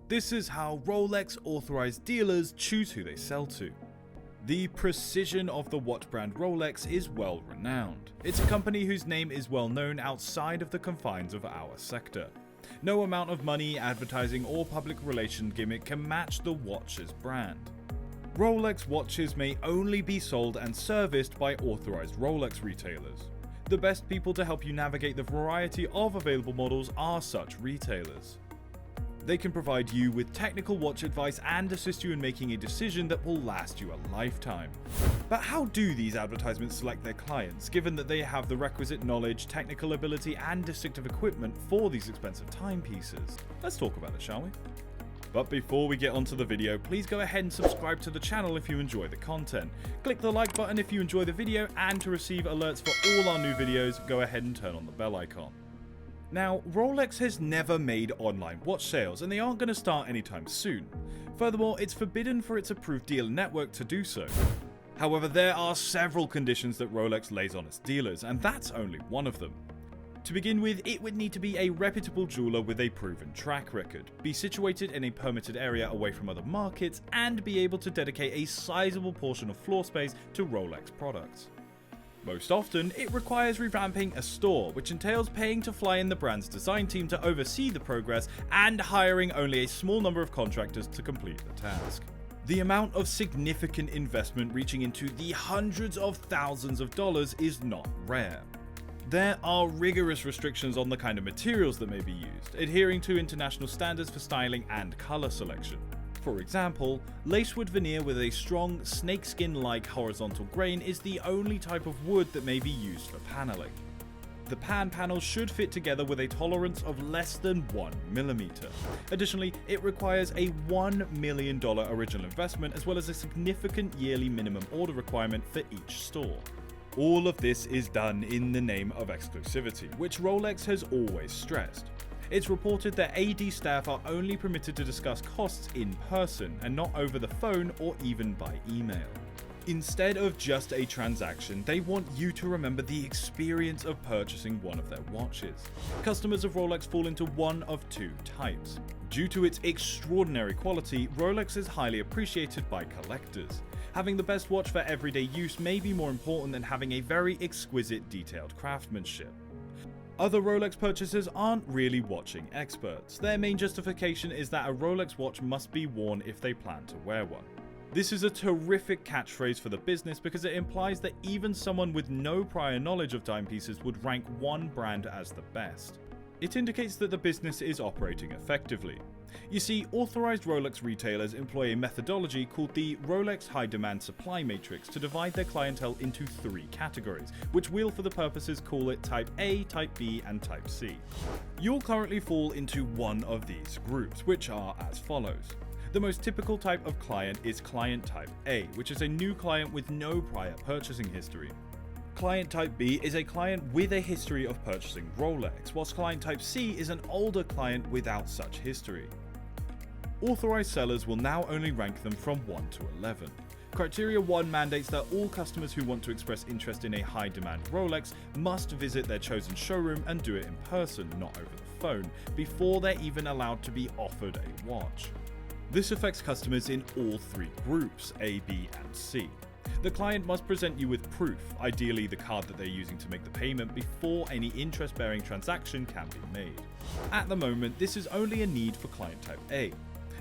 This is how Rolex Authorized dealers choose who they sell to. The precision of the watch brand Rolex is well renowned. It's a company whose name is well known outside of the confines of our sector. No amount of money, advertising, or public relations gimmick can match the watch's brand. Rolex watches may only be sold and serviced by authorized Rolex retailers. The best people to help you navigate the variety of available models are such retailers. They can provide you with technical watch advice and assist you in making a decision that will last you a lifetime. But how do these advertisements select their clients, given that they have the requisite knowledge, technical ability, and distinctive equipment for these expensive timepieces? Let's talk about it, shall we? But before we get onto the video, please go ahead and subscribe to the channel if you enjoy the content. Click the like button if you enjoy the video, and to receive alerts for all our new videos, go ahead and turn on the bell icon. Now, Rolex has never made online watch sales, and they aren't going to start anytime soon. Furthermore, it's forbidden for its approved dealer network to do so. However, there are several conditions that Rolex lays on its dealers, and that's only one of them. To begin with, it would need to be a reputable jeweler with a proven track record, be situated in a permitted area away from other markets, and be able to dedicate a sizable portion of floor space to Rolex products. Most often, it requires revamping a store, which entails paying to fly in the brand's design team to oversee the progress and hiring only a small number of contractors to complete the task. The amount of significant investment reaching into the hundreds of thousands of dollars is not rare. There are rigorous restrictions on the kind of materials that may be used, adhering to international standards for styling and color selection. For example, lacewood veneer with a strong snakeskin-like horizontal grain is the only type of wood that may be used for paneling. The panels should fit together with a tolerance of less than 1mm. Additionally, it requires a $1 million original investment as well as a significant yearly minimum order requirement for each store. All of this is done in the name of exclusivity, which Rolex has always stressed. It's reported that AD staff are only permitted to discuss costs in person and not over the phone or even by email. Instead of just a transaction, they want you to remember the experience of purchasing one of their watches. Customers of Rolex fall into one of two types. Due to its extraordinary quality, Rolex is highly appreciated by collectors. Having the best watch for everyday use may be more important than having a very exquisite detailed craftsmanship. Other Rolex purchasers aren't really watching experts. Their main justification is that a Rolex watch must be worn if they plan to wear one. This is a terrific catchphrase for the business because it implies that even someone with no prior knowledge of timepieces would rank one brand as the best. It indicates that the business is operating effectively. You see, authorized Rolex retailers employ a methodology called the Rolex High Demand Supply Matrix to divide their clientele into three categories, which we'll for the purposes call it Type A, Type B, and Type C. You'll currently fall into one of these groups, which are as follows. The most typical type of client is Client Type A, which is a new client with no prior purchasing history. Client Type B is a client with a history of purchasing Rolex, whilst Client Type C is an older client without such history. Authorized sellers will now only rank them from 1 to 11. Criteria 1 mandates that all customers who want to express interest in a high-demand Rolex must visit their chosen showroom and do it in person, not over the phone, before they're even allowed to be offered a watch. This affects customers in all three groups, A, B, and C. The client must present you with proof, ideally the card that they're using to make the payment, before any interest-bearing transaction can be made. At the moment, this is only a need for Client Type A.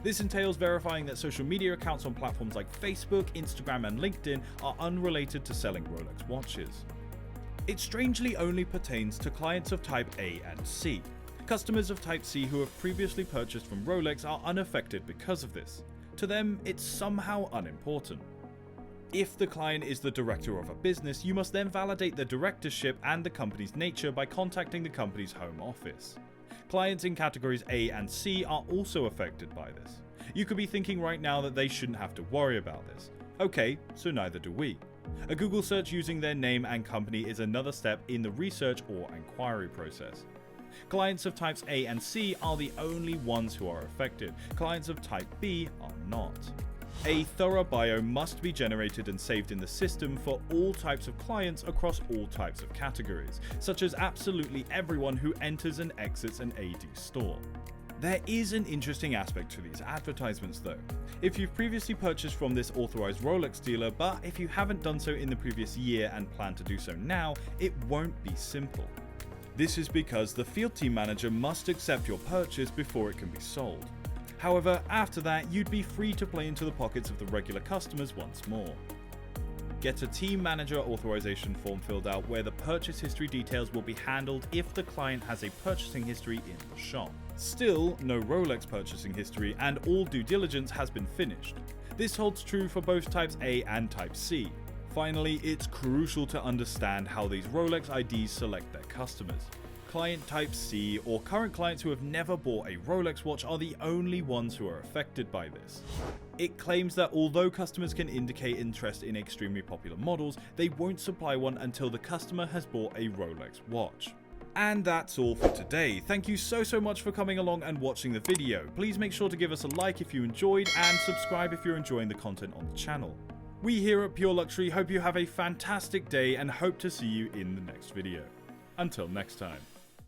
This entails verifying that social media accounts on platforms like Facebook, Instagram, and LinkedIn are unrelated to selling Rolex watches. It strangely only pertains to clients of Type A and C. Customers of Type C who have previously purchased from Rolex are unaffected because of this. To them, it's somehow unimportant. If the client is the director of a business, you must then validate the directorship and the company's nature by contacting the company's home office. Clients in categories A and C are also affected by this. You could be thinking right now that they shouldn't have to worry about this. Okay, so neither do we. A Google search using their name and company is another step in the research or inquiry process. Clients of types A and C are the only ones who are affected. Clients of type B are not. A thorough bio must be generated and saved in the system for all types of clients across all types of categories, such as absolutely everyone who enters and exits an AD store. There is an interesting aspect to these advertisements though. If you've previously purchased from this authorized Rolex dealer, but if you haven't done so in the previous year and plan to do so now, it won't be simple. This is because the field team manager must accept your purchase before it can be sold. However, after that, you'd be free to play into the pockets of the regular customers once more. Get a team manager authorization form filled out where the purchase history details will be handled if the client has a purchasing history in the shop. Still, no Rolex purchasing history and all due diligence has been finished. This holds true for both Types A and Type C. Finally, it's crucial to understand how these Rolex IDs select their customers. Client Type C or current clients who have never bought a Rolex watch are the only ones who are affected by this. It claims that although customers can indicate interest in extremely popular models, they won't supply one until the customer has bought a Rolex watch. And that's all for today. Thank you so much for coming along and watching the video. Please make sure to give us a like if you enjoyed and subscribe if you're enjoying the content on the channel. We here at Pure Luxury hope you have a fantastic day and hope to see you in the next video. Until next time.